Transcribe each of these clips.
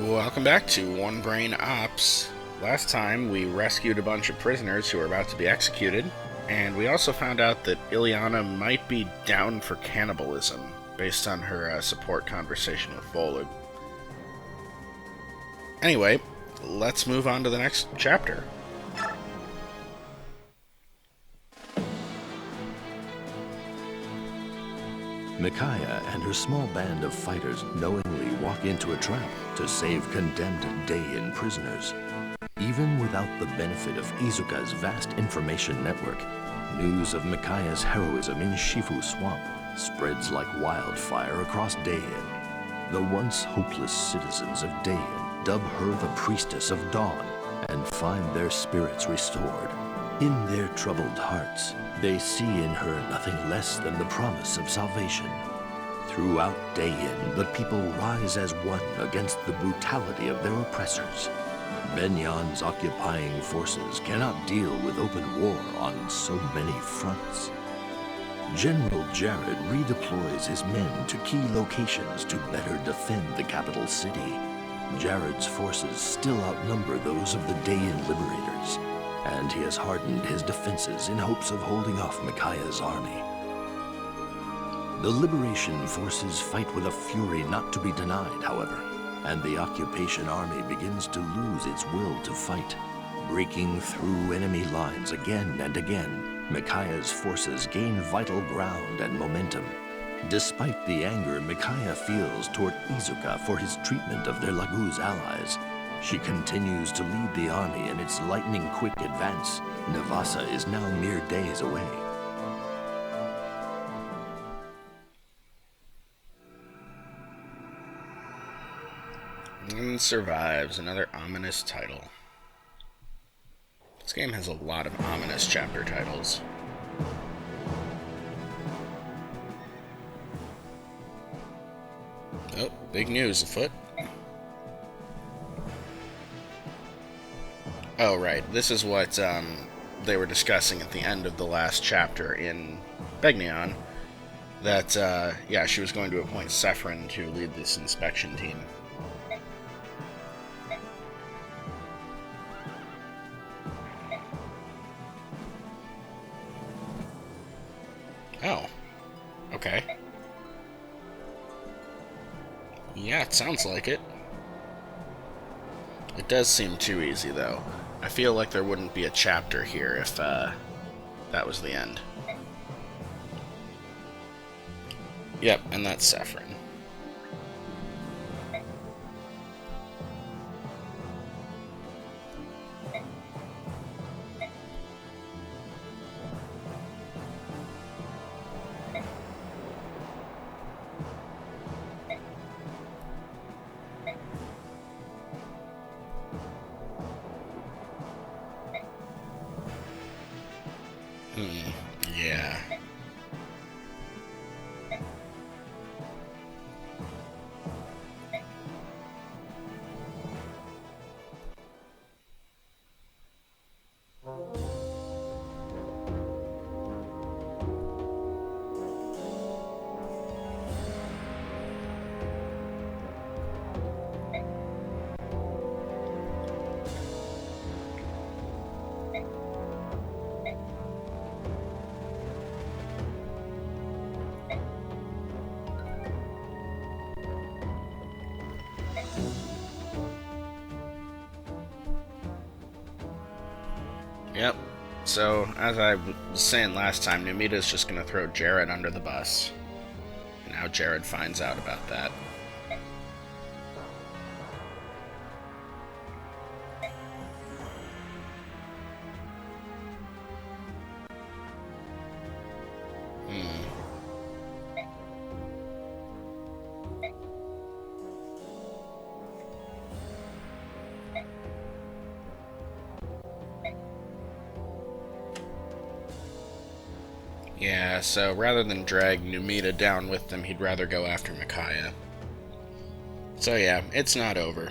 Welcome back to One Brain Ops. Last time we rescued a bunch of prisoners who were about to be executed, and we also found out that Ileana might be down for cannibalism, based on her support conversation with Volug. Anyway, let's move on to the next chapter. Micaiah and her small band of fighters knowingly walk into a trap to save condemned Dayan prisoners. Even without the benefit of Izuka's vast information network, news of Micaiah's heroism in Shifu Swamp spreads like wildfire across Dayan. The once hopeless citizens of Dayan dub her the Priestess of Dawn and find their spirits restored. In their troubled hearts, they see in her nothing less than the promise of salvation. Throughout Dayan, the people rise as one against the brutality of their oppressors. Benyan's occupying forces cannot deal with open war on so many fronts. General Jared redeploys his men to key locations to better defend the capital city. Jared's forces still outnumber those of the Dayan liberators, and he has hardened his defenses in hopes of holding off Micaiah's army. The liberation forces fight with a fury not to be denied, however, and the occupation army begins to lose its will to fight. Breaking through enemy lines again and again, Micaiah's forces gain vital ground and momentum. Despite the anger Micaiah feels toward Izuka for his treatment of their Laguz allies, she continues to lead the army in its lightning-quick advance. Navasa is now mere days away. And survives, another ominous title. This game has a lot of ominous chapter titles. Oh, big news afoot. Oh, right. This is what they were discussing at the end of the last chapter in Begnion. That, yeah, she was going to appoint Sephron to lead this inspection team. Oh. Okay. Yeah, it sounds like it. It does seem too easy, though. I feel like there wouldn't be a chapter here if that was the end. Yep, and that's Sephron. Yeah. Yep. So, as I was saying last time, Numita's just going to throw Jared under the bus. And now Jared finds out about that. Yeah, so rather than drag Numita down with them, he'd rather go after Micaiah. So yeah, it's not over.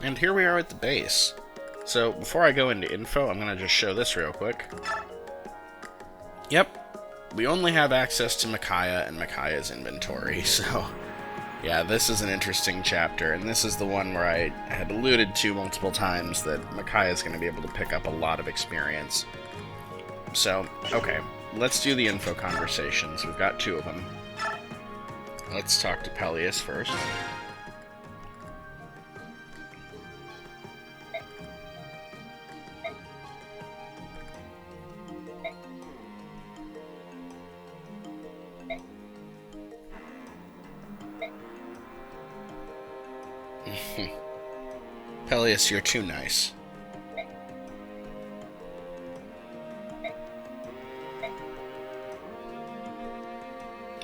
And here we are at the base. So, before I go into info, I'm going to just show this real quick. Yep, we only have access to Micaiah and Micaiah's inventory, so... yeah, this is an interesting chapter, and this is the one where I had alluded to multiple times that Micaiah is going to be able to pick up a lot of experience. So, okay, let's do the info conversations. We've got 2 of them. Let's talk to Peleus first. Peleus, you're too nice.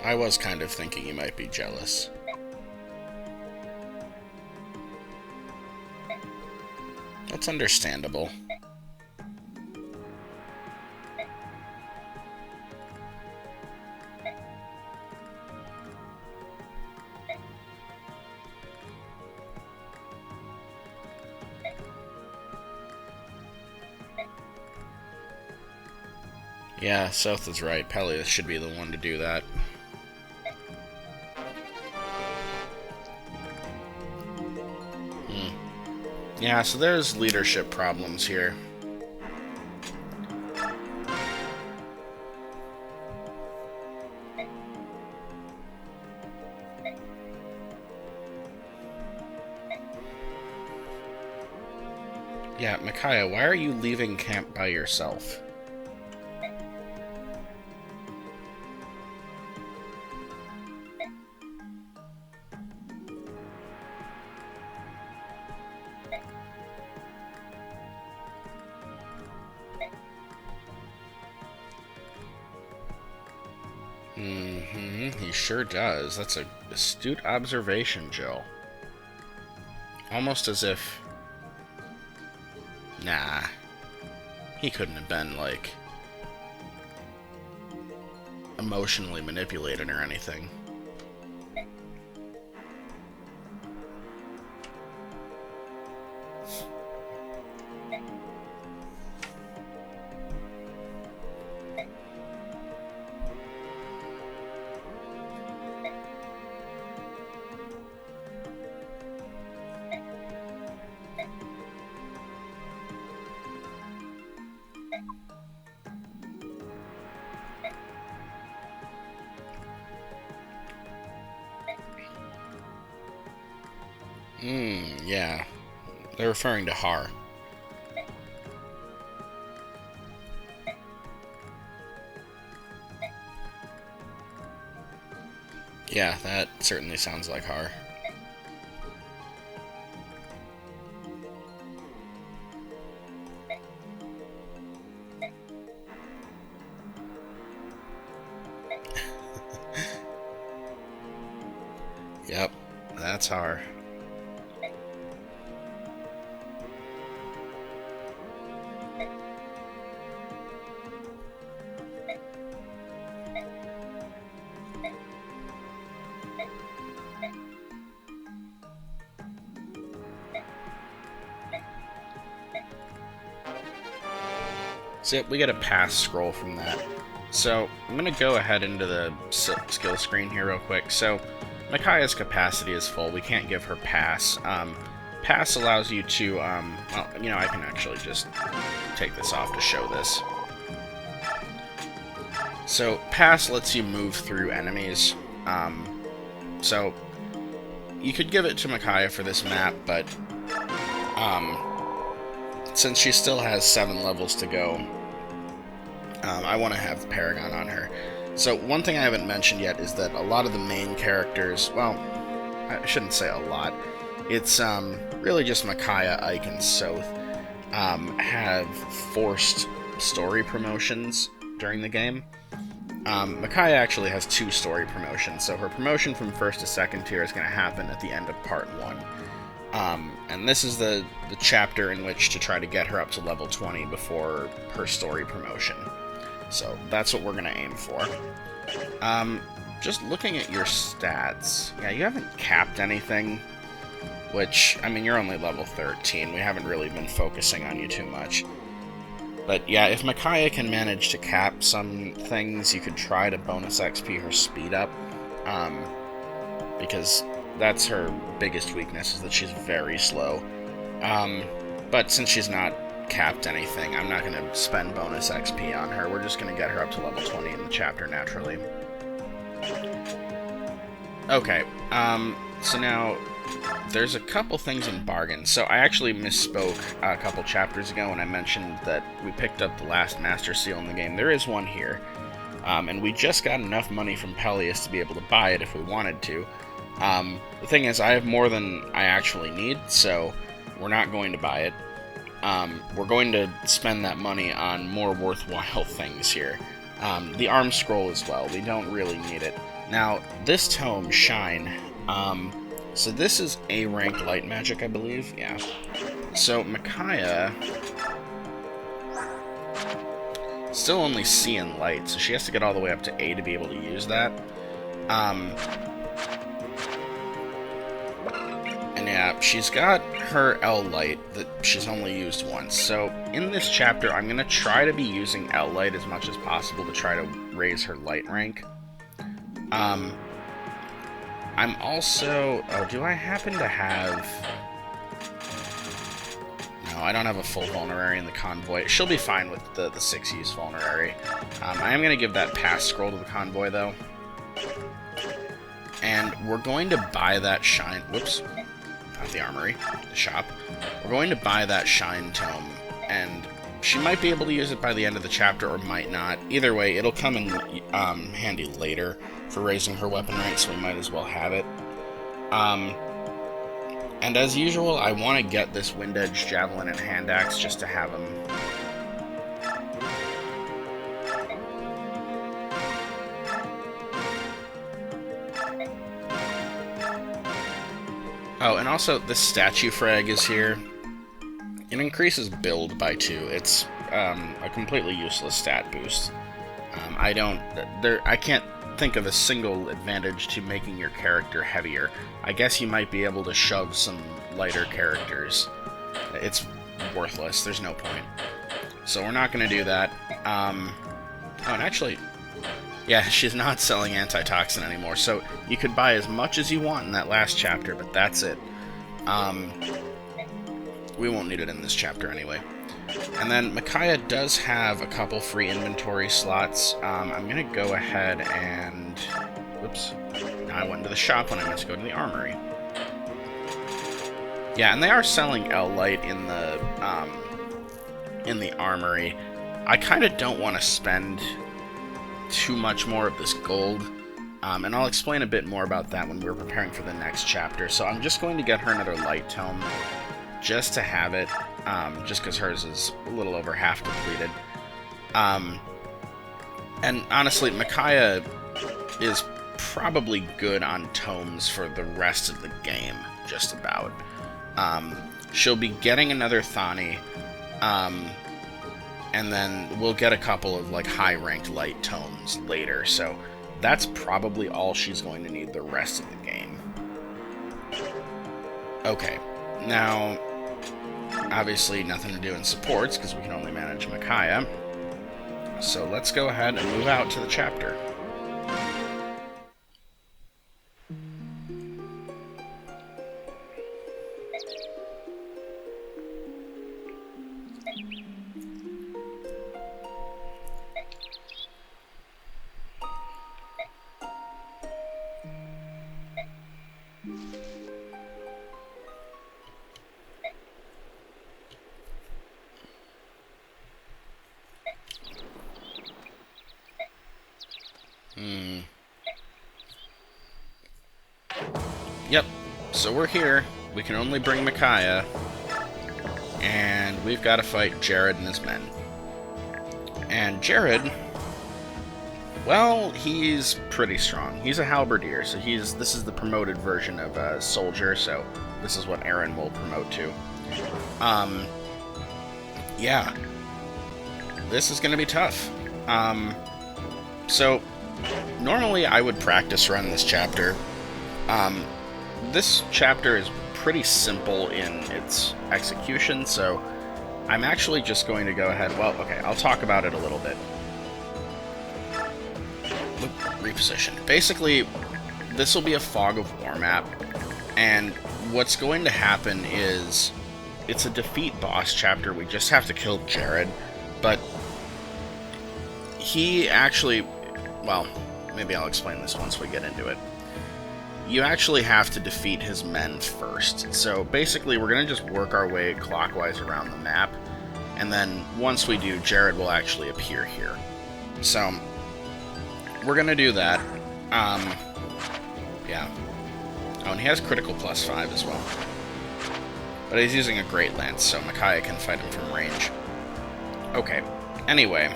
I was kind of thinking you might be jealous. That's understandable. Yeah, South is right. Peleus should be the one to do that. Yeah, so there's leadership problems here. Yeah, Micaiah, why are you leaving camp by yourself? He sure does. That's an astute observation, Joe. Almost as if... nah. He couldn't have been, like, emotionally manipulated or anything. Yeah. They're referring to Har. Yeah, that certainly sounds like Har. Yep, that's Har. So we get a pass scroll from that. So I'm going to go ahead into the skill screen here real quick. So Micaiah's capacity is full. We can't give her pass. Pass allows you to, well, you know, I can actually just take this off to show this. So pass lets you move through enemies. So you could give it to Micaiah for this map, but since she still has 7 levels to go, I want to have Paragon on her. So one thing I haven't mentioned yet is that a lot of the main characters, well, I shouldn't say a lot, it's really just Micaiah, Ike, and Soth, have forced story promotions during the game. Micaiah actually has 2 story promotions, so her promotion from 1st to 2nd tier is going to happen at the end of Part 1. And this is the chapter in which to try to get her up to level 20 before her story promotion. So that's what we're going to aim for. Just looking at your stats, yeah, you haven't capped anything. which, I mean, you're only level 13. We haven't really been focusing on you too much. But yeah, if Micaiah can manage to cap some things, you could try to bonus XP her speed up, because that's her biggest weakness, is that she's very slow. But since she's not capped anything, I'm not going to spend bonus XP on her. We're just going to get her up to level 20 in the chapter naturally. Okay, so now there's a couple things in bargain. So I actually misspoke a couple chapters ago when I mentioned that we picked up the last Master Seal in the game. There is one here, and we just got enough money from Peleus to be able to buy it if we wanted to. The thing is, I have more than I actually need, so we're not going to buy it. We're going to spend that money on more worthwhile things here. The arm scroll as well. We don't really need it. Now, this tome, Shine, so this is A-rank light magic, I believe. Yeah. So Micaiah still only C in light, so she has to get all the way up to A to be able to use that. And yeah, she's got her L light that she's only used once. So in this chapter, I'm going to try to be using L light as much as possible to try to raise her light rank. I'm also... Oh, do I happen to have... No, I don't have a full vulnerary in the convoy. She'll be fine with the 6-use vulnerary. I am going to give that pass scroll to the convoy, though. And we're going to buy that Shine... Whoops. Not the armory. The shop. We're going to buy that Shine tome, and she might be able to use it by the end of the chapter, or might not. Either way, it'll come in handy later for raising her weapon rank, so we might as well have it. And as usual, I want to get this Wind Edge Javelin and Hand Axe just to have them. Oh, and also, this statue frag is here. It increases build by 2. It's a completely useless stat boost. I can't think of a single advantage to making your character heavier. I guess you might be able to shove some lighter characters. It's worthless. There's no point. So we're not going to do that. Oh, and actually... Yeah, she's not selling antitoxin anymore, so you could buy as much as you want in that last chapter, but that's it. We won't need it in this chapter anyway. And then Micaiah does have a couple free inventory slots. I'm going to go ahead and... Whoops. Now I went into the shop when I meant to go to the armory. Yeah, and they are selling L-Light in the armory. I kind of don't want to spend too much more of this gold, and I'll explain a bit more about that when we're preparing for the next chapter. So I'm just going to get her another light tome, just to have it, just because hers is a little over half depleted. And honestly, Micaiah is probably good on tomes for the rest of the game, just about. She'll be getting another Thani, and then we'll get a couple of like high-ranked light tomes later, so that's probably all she's going to need the rest of the game. Okay, now, obviously nothing to do in supports, because we can only manage Micaiah, so let's go ahead and move out to the chapter. Yep, so we're here. We can only bring Micaiah, and we've got to fight Jared and his men. And Jared, well, he's pretty strong. He's a halberdier, so this is the promoted version of a soldier, so this is what Aaron will promote to. Yeah, this is going to be tough. So, normally I would practice run this chapter. This chapter is pretty simple in its execution, so I'm actually just going to go ahead... Well, okay, I'll talk about it a little bit. Reposition. Basically, this will be a Fog of War map, and what's going to happen is it's a defeat boss chapter. We just have to kill Jared, but he actually... Well, maybe I'll explain this once we get into it. You actually have to defeat his men first. So basically, we're going to just work our way clockwise around the map, and then once we do, Jared will actually appear here. So we're going to do that. Yeah. Oh, and he has critical +5 as well. But he's using a Great Lance, so Micaiah can fight him from range. Okay. Anyway,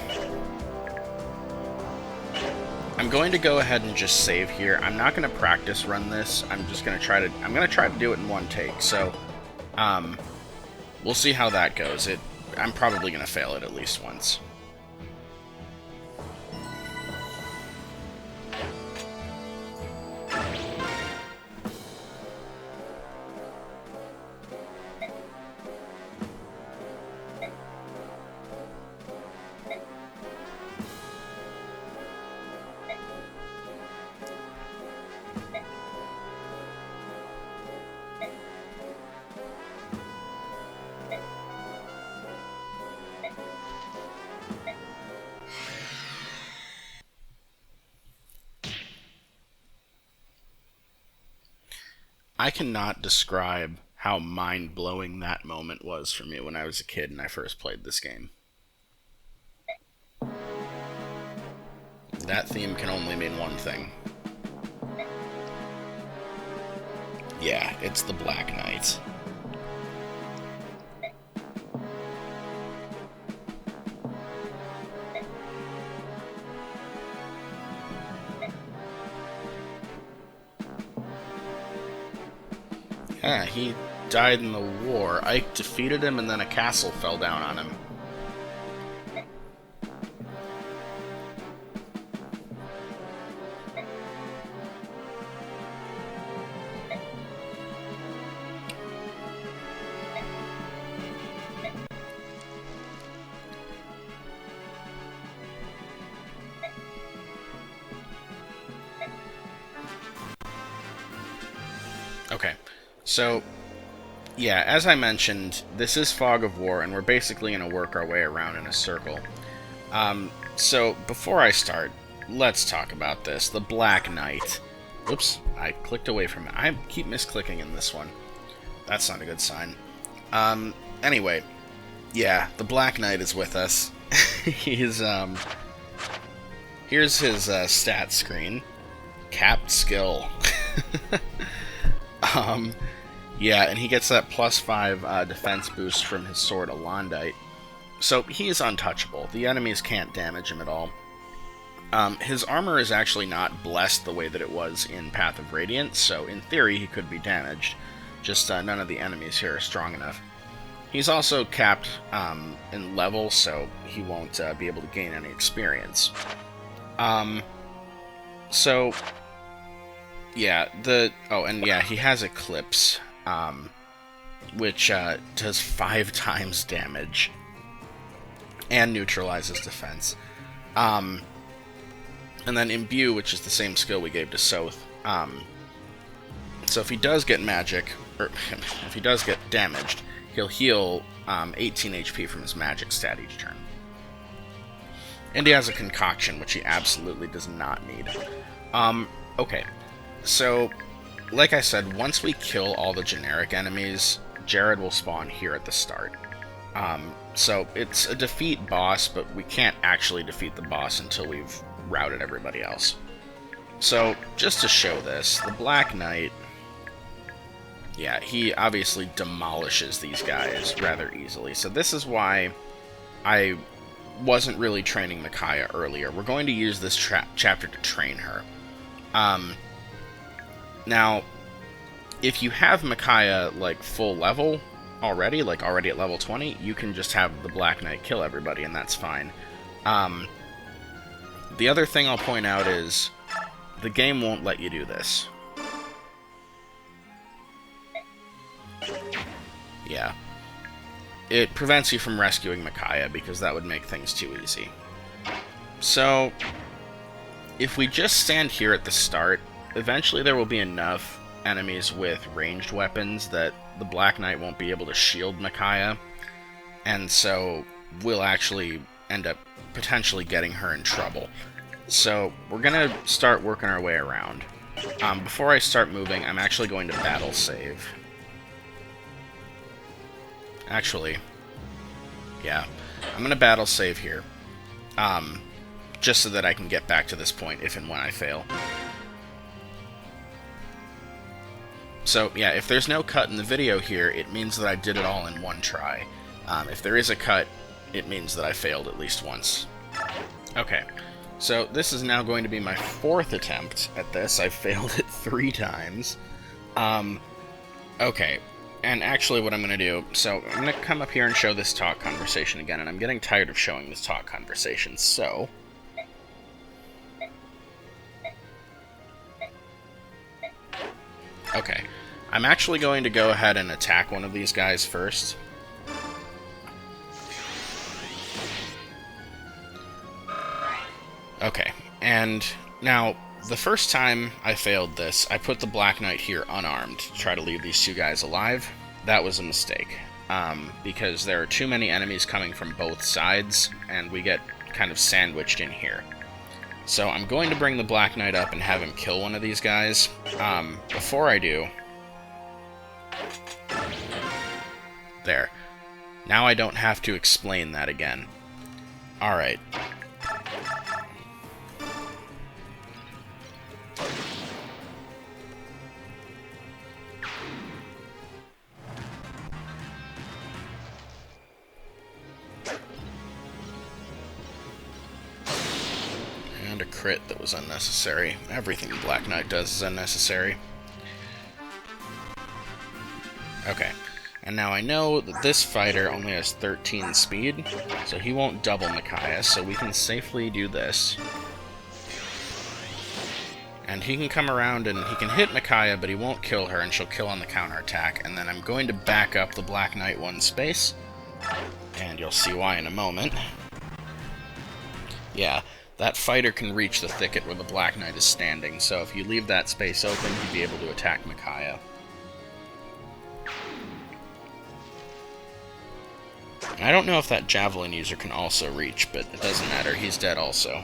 I'm going to go ahead and just save here. I'm not going to practice run this. I'm just going to try to do it in one take. So, we'll see how that goes. I'm probably going to fail it at least once. I cannot describe how mind-blowing that moment was for me when I was a kid and I first played this game. That theme can only mean one thing. Yeah, it's the Black Knight. Yeah, he died in the war. Ike defeated him, and then a castle fell down on him. Okay. So, yeah, as I mentioned, this is Fog of War, and we're basically going to work our way around in a circle. So, before I start, let's talk about this. The Black Knight. Oops, I clicked away from it. I keep misclicking in this one. That's not a good sign. Anyway, yeah, the Black Knight is with us. He's, here's his stat screen. Capped skill. Yeah, and he gets that +5 defense boost from his sword Elondite. So he is untouchable. The enemies can't damage him at all. His armor is actually not blessed the way that it was in Path of Radiance, so in theory he could be damaged. Just none of the enemies here are strong enough. He's also capped in level, so he won't be able to gain any experience. So yeah, he has Eclipse, which does 5 times damage and neutralizes defense. And then Imbue, which is the same skill we gave to Soth. So if he does get magic, or if he does get damaged, he'll heal 18 HP from his magic stat each turn. And he has a Concoction, which he absolutely does not need. Okay. So, like I said, once we kill all the generic enemies, Jared will spawn here at the start. So it's a defeat boss, but we can't actually defeat the boss until we've routed everybody else. So, just to show this, the Black Knight, yeah, he obviously demolishes these guys rather easily. So this is why I wasn't really training Micaiah earlier. We're going to use this chapter to train her. Now, if you have Micaiah, like, full level already, like already at level 20, you can just have the Black Knight kill everybody, and that's fine. The other thing I'll point out is the game won't let you do this. yeah. It prevents you from rescuing Micaiah, because that would make things too easy. So, if we just stand here at the start, eventually there will be enough enemies with ranged weapons that the Black Knight won't be able to shield Micaiah, and so we'll actually end up potentially getting her in trouble. So we're gonna start working our way around. Before I start moving, I'm actually going to battle save. Actually, yeah, I'm gonna battle save here, just so that I can get back to this point if and when I fail. So, yeah, if there's no cut in the video here, it means that I did it all in one try. If there is a cut, it means that I failed at least once. Okay, so this is now going to be my 4th attempt at this. I failed it 3 times. Okay, and actually what I'm going to do, so I'm going to come up here and show this talk conversation again, and I'm getting tired of showing this talk conversation, so... Okay, I'm actually going to go ahead and attack one of these guys first. Okay, and now, the first time I failed this, I put the Black Knight here unarmed to try to leave these 2 guys alive. That was a mistake, because there are too many enemies coming from both sides, and we get kind of sandwiched in here. So I'm going to bring the Black Knight up and have him kill one of these guys. Before I do... There. Now I don't have to explain that again. Alright. A crit that was unnecessary. Everything Black Knight does is unnecessary. Okay, and now I know that this fighter only has 13 speed, so he won't double Micaiah, so we can safely do this. And he can come around and he can hit Micaiah, but he won't kill her, and she'll kill on the counterattack. And then I'm going to back up the Black Knight 1 space, and you'll see why in a moment. Yeah. That fighter can reach the thicket where the Black Knight is standing, so if you leave that space open, he'd be able to attack Micaiah. I don't know if that javelin user can also reach, but it doesn't matter, he's dead also.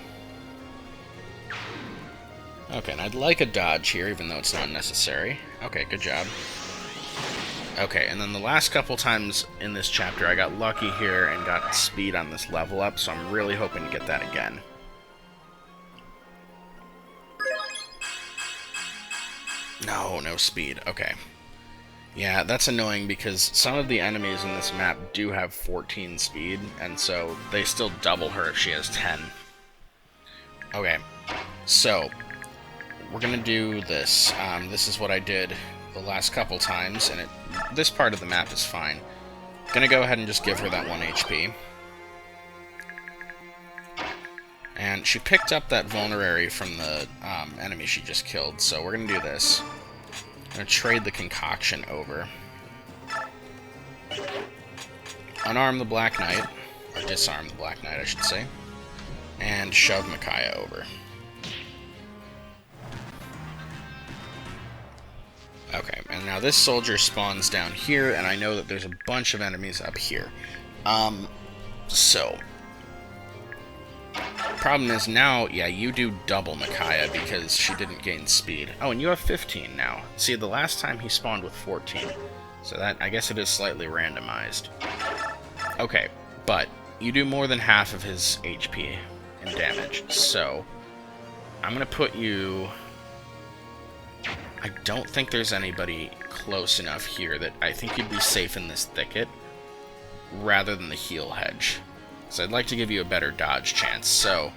Okay, and I'd like a dodge here, even though it's not necessary. Okay, good job. Okay, and then the last couple times in this chapter, I got lucky here and got speed on this level up, so I'm really hoping to get that again. No speed. Okay. Yeah, that's annoying because some of the enemies in this map do have 14 speed, and so they still double her if she has 10. Okay, so we're gonna do this. This is what I did the last couple times, and this part of the map is fine. Gonna go ahead and just give her that 1 HP. And she picked up that vulnerary from the enemy she just killed, so we're going to do this. I'm going to trade the concoction over. Unarm the Black Knight, or disarm the Black Knight, I should say, and shove Micaiah over. Okay, and now this soldier spawns down here, and I know that there's a bunch of enemies up here. Problem is now, yeah, you do double Micaiah because she didn't gain speed. Oh, and you have 15 now. See, the last time he spawned with 14. So that, I guess it is slightly randomized. Okay, but you do more than half of his HP in damage. So, I'm going to put you... I don't think there's anybody close enough here that I think you'd be safe in this thicket rather than the heal hedge. So I'd like to give you a better dodge chance. So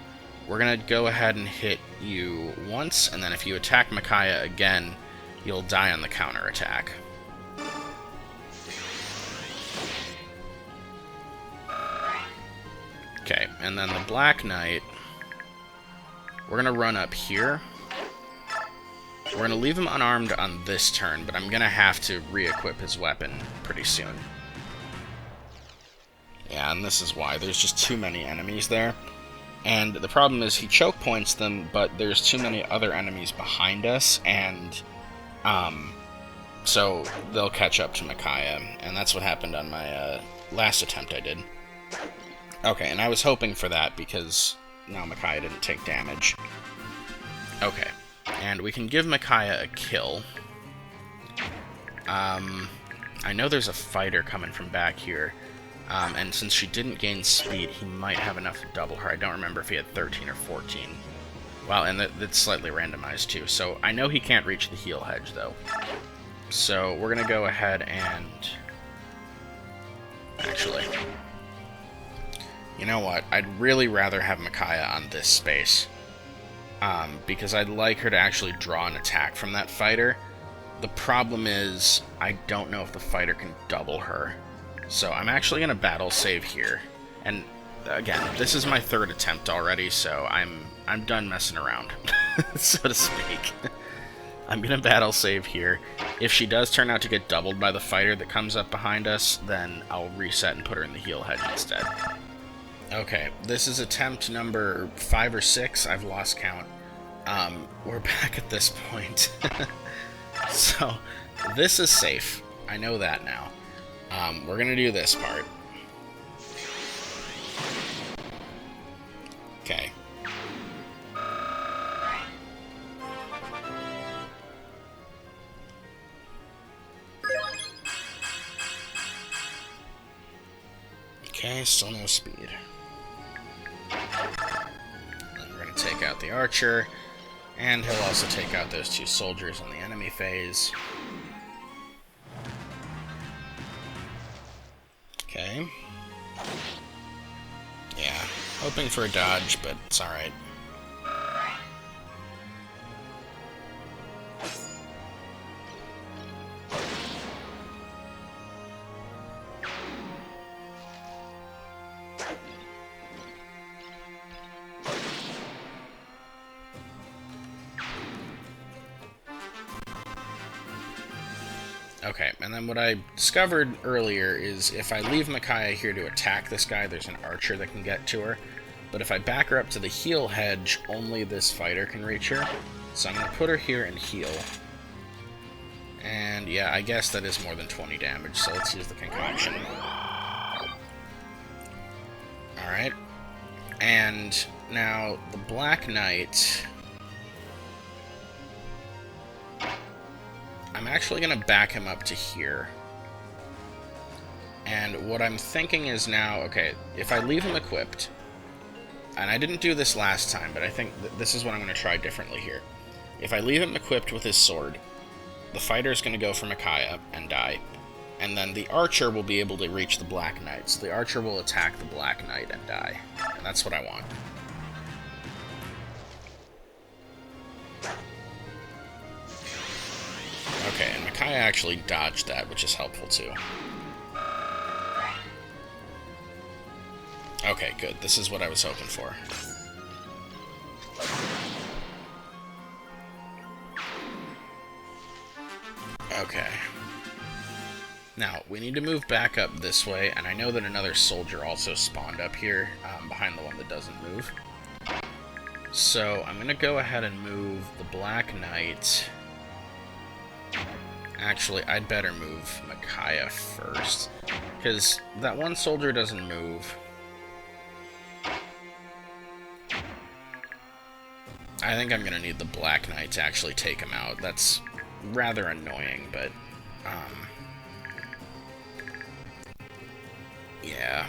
we're going to go ahead and hit you once, and then if you attack Micaiah again, you'll die on the counterattack. Okay, and then the Black Knight, we're going to run up here. We're going to leave him unarmed on this turn, but I'm going to have to re-equip his weapon pretty soon. Yeah, and this is why. There's just too many enemies there. And the problem is he choke points them, but there's too many other enemies behind us, and so they'll catch up to Micaiah. And that's what happened on my last attempt I did. Okay, and I was hoping for that because now Micaiah didn't take damage. Okay, and we can give Micaiah a kill. I know there's a fighter coming from back here, and since she didn't gain speed, he might have enough to double her. I don't remember if he had 13 or 14. Well, and that's slightly randomized too, so I know he can't reach the heal hedge, though. So we're going to go ahead and... Actually, you know what? I'd really rather have Micaiah on this space, because I'd like her to actually draw an attack from that fighter. The problem is, I don't know if the fighter can double her. So I'm actually going to battle save here. And again, this is my third attempt already, so I'm done messing around, so to speak. I'm going to battle save here. If she does turn out to get doubled by the fighter that comes up behind us, then I'll reset and put her in the heal hedge instead. Okay, this is attempt number 5 or 6. I've lost count. We're back at this point. So, this is safe. I know that now. We're gonna do this part. Okay. Okay, still no speed. And we're gonna take out the archer. And he'll also take out those 2 soldiers on the enemy phase. Okay. Yeah, hoping for a dodge, but it's alright. Okay, and then what I discovered earlier is if I leave Micaiah here to attack this guy, there's an archer that can get to her. But if I back her up to the heal hedge, only this fighter can reach her. So I'm going to put her here and heal. And yeah, I guess that is more than 20 damage, so let's use the concoction. Alright. And now the Black Knight... I'm actually going to back him up to here. And what I'm thinking is now, okay, if I leave him equipped, and I didn't do this last time, but I think this is what I'm going to try differently here. If I leave him equipped with his sword, the fighter's going to go for Micaiah and die. And then the archer will be able to reach the Black Knight. So the archer will attack the Black Knight and die. And that's what I want. Okay, and Micaiah actually dodged that, which is helpful too. Okay, good. This is what I was hoping for. Okay. Now, we need to move back up this way, and I know that another soldier also spawned up here, behind the one that doesn't move. So, I'm going to go ahead and move the Black Knight. Actually, I'd better move Micaiah first, because that one soldier doesn't move. I think I'm going to need the Black Knight to actually take him out. That's rather annoying, but, yeah.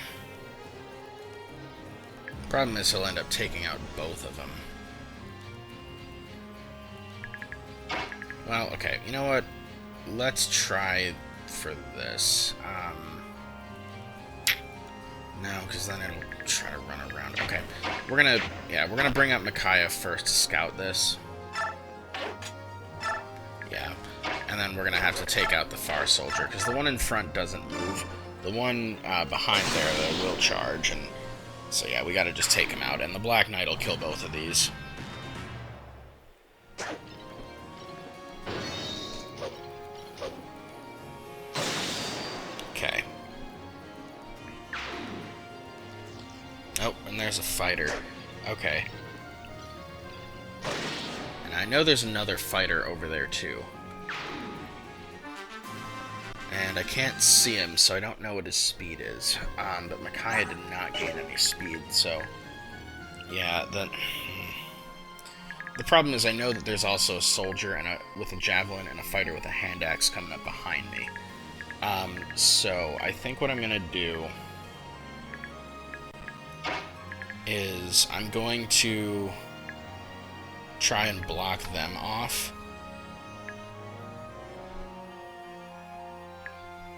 Problem is he'll end up taking out both of them. Well, okay, you know what? Let's try for this. No, because then it'll try to run around. Okay, we're gonna bring up Micaiah first to scout this. Yeah, and then we're gonna have to take out the far soldier, because the one in front doesn't move. The one behind there, though, will charge, and so yeah, we gotta just take him out, and the Black Knight will kill both of these. Oh, and there's a fighter. Okay. And I know there's another fighter over there, too. And I can't see him, so I don't know what his speed is. But Micaiah did not gain any speed, so... Yeah, the problem is I know that there's also a soldier with a javelin and a fighter with a hand axe coming up behind me. So I think what I'm going to do is I'm going to try and block them off.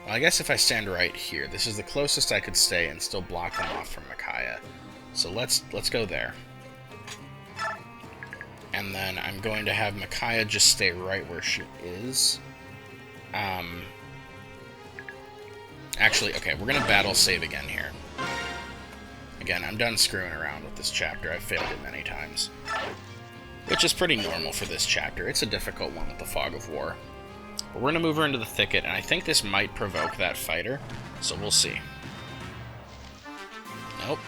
Well, I guess if I stand right here, this is the closest I could stay and still block them off from Micaiah. So let's go there. And then I'm going to have Micaiah just stay right where she is. Actually, okay, we're going to battle save again here. Again, I'm done screwing around with this chapter. I've failed it many times. Which is pretty normal for this chapter. It's a difficult one with the Fog of War. But we're going to move her into the thicket, and I think this might provoke that fighter, so we'll see. Nope.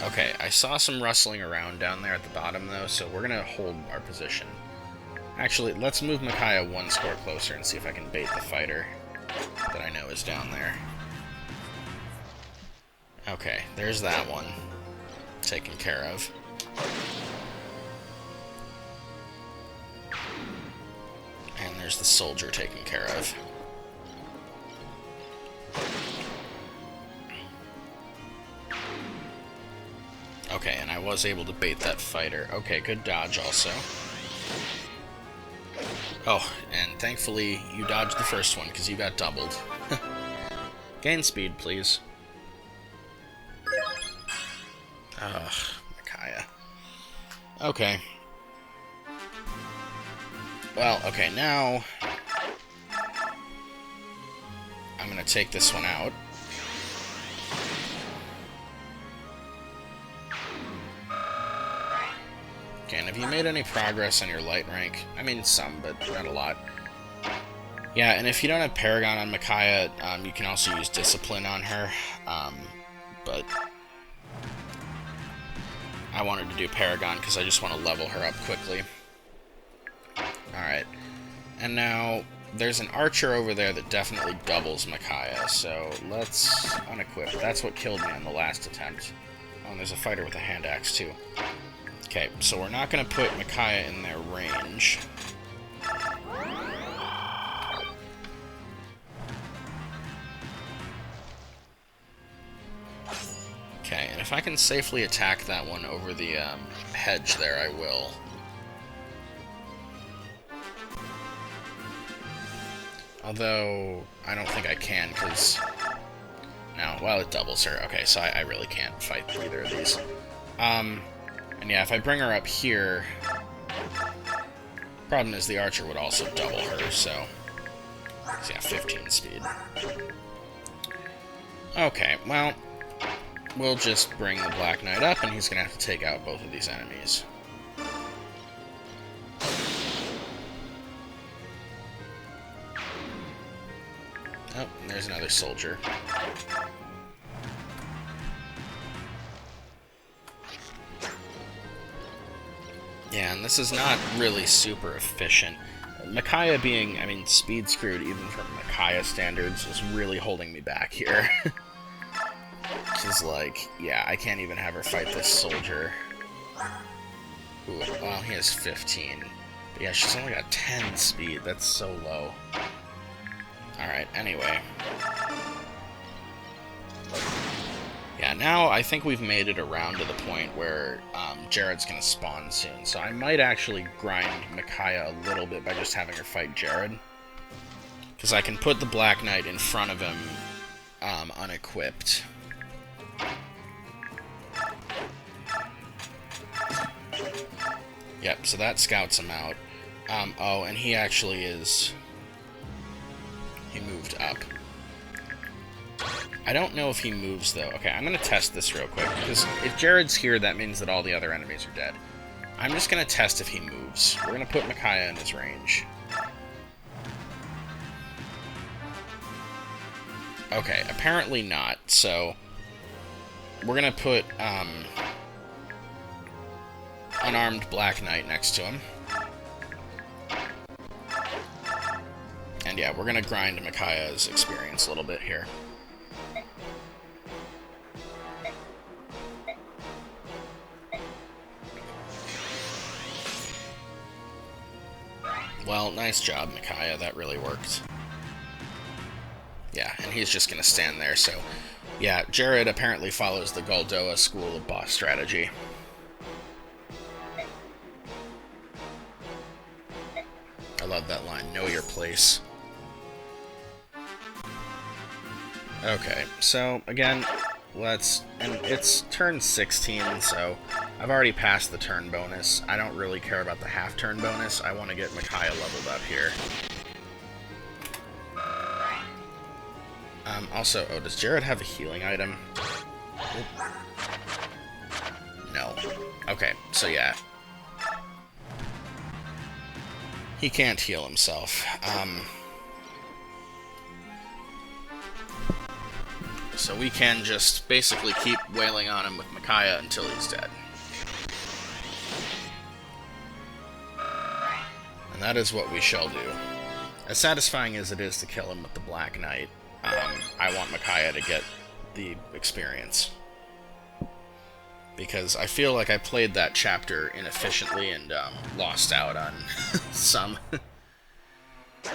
Okay, I saw some rustling around down there at the bottom, though, so we're going to hold our position. Actually, let's move Micaiah one square closer and see if I can bait the fighter that I know is down there. Okay, there's that one. Taken care of. And there's the soldier taken care of. Okay, and I was able to bait that fighter. Okay, good dodge also. Oh, and thankfully you dodged the first one because you got doubled. Gain speed, please. Ugh, Micaiah. Okay. Well, okay, now I'm gonna take this one out. Okay, and have you made any progress on your light rank? I mean, some, but not a lot. Yeah, and if you don't have Paragon on Micaiah, you can also use Discipline on her. But I wanted to do Paragon because I just want to level her up quickly. Alright. And now, there's an archer over there that definitely doubles Micaiah, so let's unequip. That's what killed me on the last attempt. Oh, and there's a fighter with a hand axe, too. Okay, so we're not going to put Micaiah in their range. Okay, and if I can safely attack that one over the hedge there, I will. Although, I don't think I can, because... No, well, it doubles her. Okay, so I really can't fight either of these. And yeah, if I bring her up here... Problem is, the archer would also double her, so yeah, 15 speed. Okay, well, we'll just bring the Black Knight up, and he's going to have to take out both of these enemies. Oh, and there's another soldier. Yeah, and this is not really super efficient. Micaiah being, I mean, speed screwed even from Micaiah standards is really holding me back here. She's like, yeah, I can't even have her fight this soldier. Ooh, well, he has 15. But yeah, she's only got 10 speed. That's so low. Alright, anyway. Yeah, now I think we've made it around to the point where Jared's going to spawn soon. So I might actually grind Micaiah a little bit by just having her fight Jared. Because I can put the Black Knight in front of him unequipped. Yep, so that scouts him out. Oh, and he actually is... He moved up. I don't know if he moves, though. Okay, I'm going to test this real quick, because if Jared's here, that means that all the other enemies are dead. I'm just going to test if he moves. We're going to put Micaiah in his range. Okay, apparently not, so... we're gonna put unarmed Black Knight next to him. And yeah, we're gonna grind Micaiah's experience a little bit here. Well, nice job, Micaiah. That really worked. Yeah, and he's just gonna stand there, so... Yeah, Jared apparently follows the Goldoa school of boss strategy. I love that line, know your place. Okay, so, again, and it's turn 16, so I've already passed the turn bonus. I don't really care about the half-turn bonus. I want to get Micaiah leveled up here. Also, oh, does Jared have a healing item? No. Okay, so yeah. He can't heal himself. So we can just basically keep wailing on him with Micaiah until he's dead. And that is what we shall do. As satisfying as it is to kill him with the Black Knight, I want Micaiah to get the experience. Because I feel like I played that chapter inefficiently and lost out on some.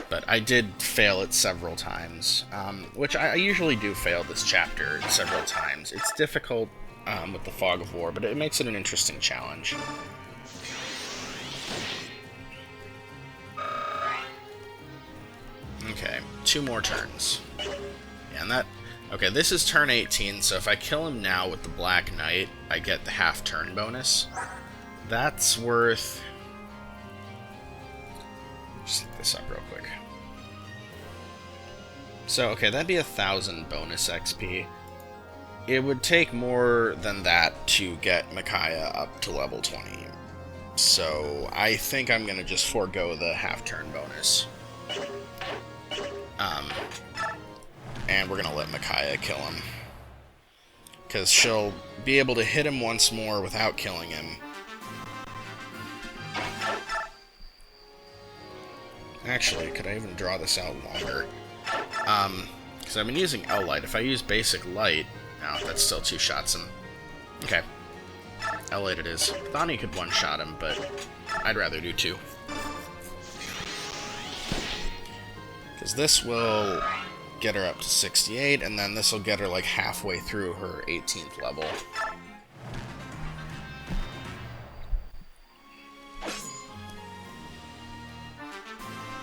But I did fail it several times, which I usually do fail this chapter several times. It's difficult with the Fog of War, but it makes it an interesting challenge. Okay, 2 more turns. Yeah, and that... Okay, this is turn 18, so if I kill him now with the Black Knight, I get the half-turn bonus. That's worth... Just look this up real quick. So, okay, that'd be 1,000 bonus XP. It would take more than that to get Micaiah up to level 20. So, I think I'm going to just forego the half-turn bonus. And we're going to let Micaiah kill him. Because she'll be able to hit him once more without killing him. Actually, could I even draw this out longer? Because I've been using L-Light. If I use basic light... No, that's still 2 shots him. Okay. L-Light it is. Thought he could one-shot him, but I'd rather do 2. Because this will get her up to 68, and then this will get her like halfway through her 18th level.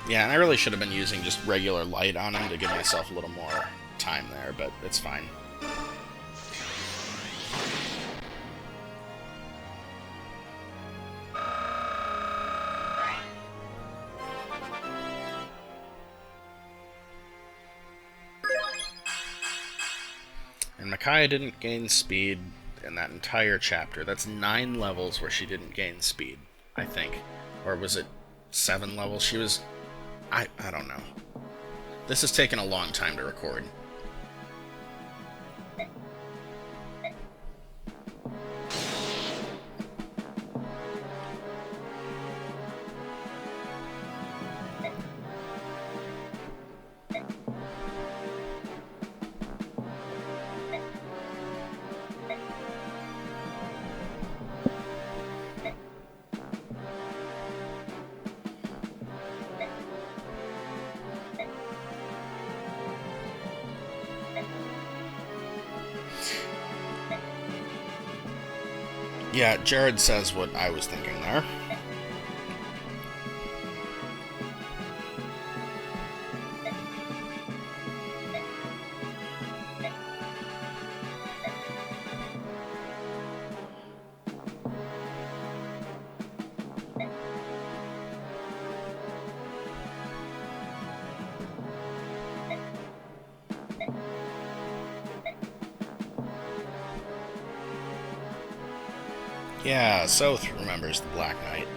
Yeah, and I really should have been using just regular light on him to give myself a little more time there, but it's fine. And Micaiah didn't gain speed in that entire chapter. That's 9 levels where she didn't gain speed, I think. Or was it 7 levels? She was... I don't know. This has taken a long time to record. Yeah, Jared says what I was thinking there. Yeah, Soth remembers the Black Knight.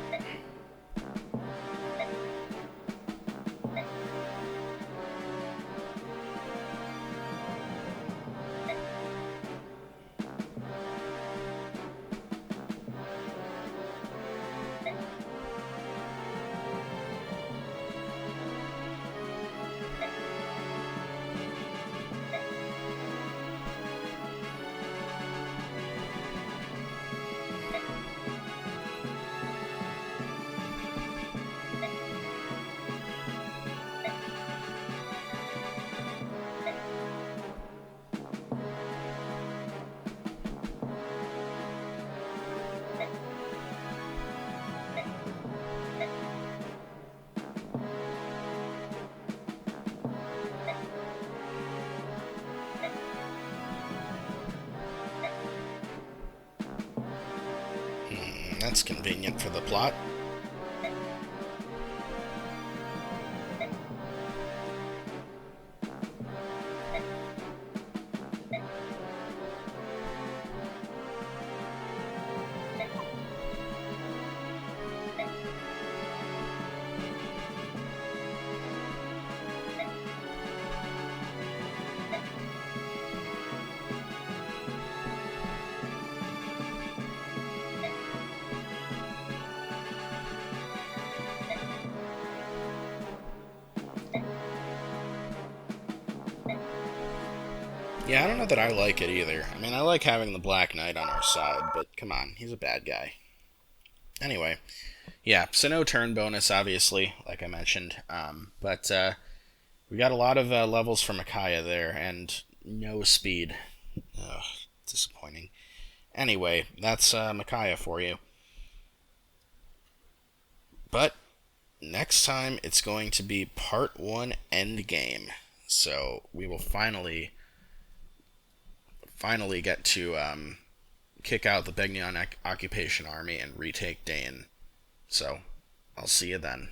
That's convenient for the plot. Yeah, I don't know that I like it either. I mean, I like having the Black Knight on our side, but come on, he's a bad guy. Anyway, yeah, so no turn bonus, obviously, like I mentioned. But we got a lot of levels for Micaiah there, and no speed. Ugh, disappointing. Anyway, that's Micaiah for you. But next time, it's going to be Part 1 Endgame. So we will finally get to kick out the Begnion occupation army and retake Dane. So, I'll see you then.